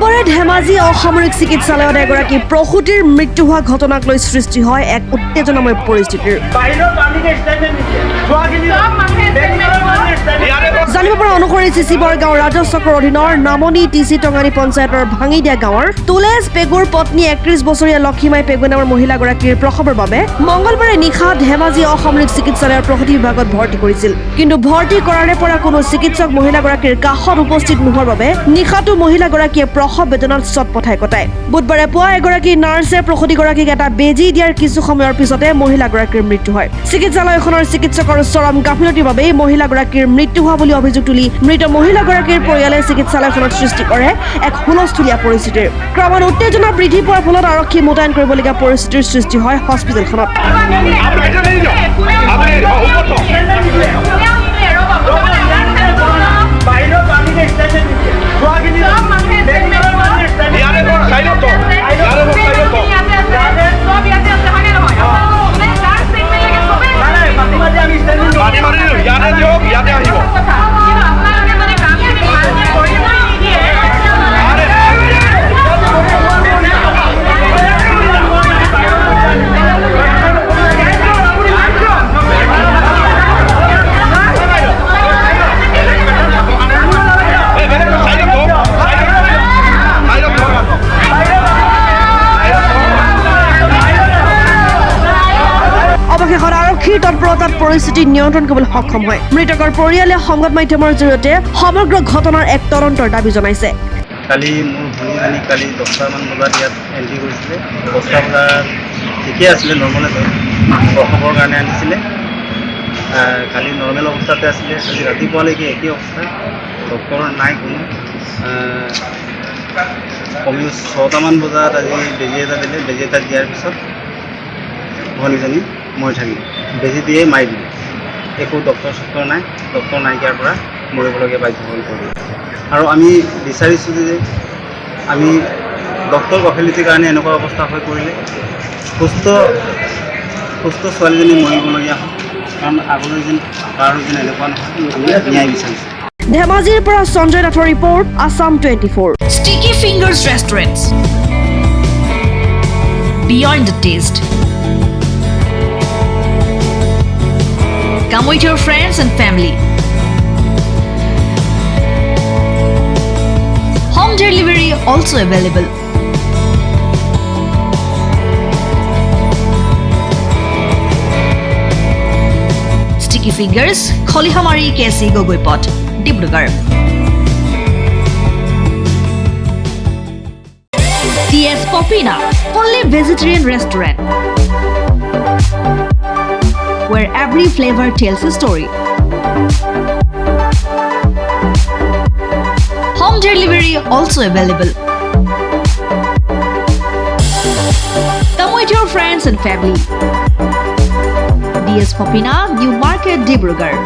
বুধবাৰে ধেমাজি অসামৰিক চিকিৎসালয়ত এগৰাকী প্ৰসূতিৰ মৃত্যু হোৱা ঘটনাক লৈ সৃষ্টি হয় এক উত্তেজনাময় পৰিস্থিতিৰ। জানিব পৰা অনুসৰি চিচিবৰ গাঁও ৰাজচক্ৰৰ অধীনৰ নামনি টিচি টঙানী পঞ্চায়তৰ ভাঙিদিয়া গাঁৱৰ তুলেজ পেগুৰ পত্নী ৩১ বছৰীয়া লক্ষীমাই পেগু নামৰ মহিলাগৰাকীৰ প্ৰসৱৰ বাবে মঙলবাৰে নিশা ধেমাজি অসামৰিক চিকিৎসালয়ৰ প্ৰসূতি বিভাগত ভৰ্তি কৰিছিল। কিন্তু ভৰ্তি কৰাৰে পৰা কোনো চিকিৎসক মহিলাগৰাকীৰ কাষত উপস্থিত নোহোৱাৰ বাবে নিশাটো মহিলাগৰাকীয়ে প্ৰসৱ বেদনাত চটপঠাই কটায়। বুধবাৰে পুৱা এগৰাকী নাৰ্ছে প্ৰসূতিগৰাকীক এটা বেজী দিয়াৰ কিছু সময়ৰ পিছতে মহিলাগৰাকীৰ মৃত্যু হয়। চিকিৎসালয়খনৰ চিকিৎসকৰ চৰম গাফিলতিৰ বাবেই মহিলাগৰাকীৰ মৃত্যু হোৱা বুলি অভিযোগ তুলি মৃত মহিলাগৰাকীৰ পৰিয়ালে চিকিৎসালয়খনত সৃষ্টি কৰে এক হুলস্থুলীয়া পৰিস্থিতিৰ। ক্ৰমান্বয়ে উত্তেজনা বৃদ্ধি পোৱাৰ ফলত আৰক্ষী মোতায়েন কৰিবলগীয়া পৰিস্থিতিৰ সৃষ্টি হয় হস্পিটেলখনত। আৰক্ষীৰ তৎপৰতাত পৰিস্থিতি নিয়ন্ত্ৰণ কৰিবলৈ সক্ষম হয়। মৃতকৰ পৰিয়ালে সংবাদ মাধ্যমৰ জৰিয়তে সমগ্ৰ ঘটনাৰ এক তদন্তৰ দাবী জনাইছে। কালি মোৰ ভনীজনী কালি 10টামান বজাত ইয়াত এণ্ট্ৰি কৰিছিলে। 10টা বজাত ঠিকে আছিলে, নৰ্মেল আছিল, প্ৰসৱৰ কাৰণে আনিছিলে। কালি নৰ্মেল অৱস্থাতে আছিলে। কালি ৰাতিপুৱালৈকে একেই অৱস্থা, ডক্টৰ নাই কোনো। কমেও 6টামান বজাত আজি বেজী এটা দিলে। বেজী এটা দিয়াৰ পিছত ভনীজনী মৰি থাকিল। বেজী দিয়ে মাৰি দিলে। একো ডক্টৰ নাই। ডক্টৰ নাইকিয়াৰ পৰা মৰিবলগীয়া বাধ্য হৈ পৰিল। আৰু আমি বিচাৰিছোঁ যে আমি ডক্টৰ গাফিলতিৰ কাৰণে এনেকুৱা অৱস্থা হৈ পৰিলে সুস্থ ছোৱালীজনী মৰিবলগীয়া হয়। কাৰণ আগলৈ যেন কাৰো যেন এনেকুৱা নহয়, আমি ন্যায় বিচাৰিছোঁ। ধেমাজিৰ পৰা সঞ্জয় নাথৰ report, Assam 24। Sticky Fingers Restaurants. Beyond the taste. Come with your friends and family. Home delivery also available. Sticky Fingers, Kholihamari KC Gogoipot, dibrugarh. DS Popina, only vegetarian restaurant, where every flavor tells a story. Home delivery also available. Come with your friends and family. DS Popina, New Market, Dibrugarh.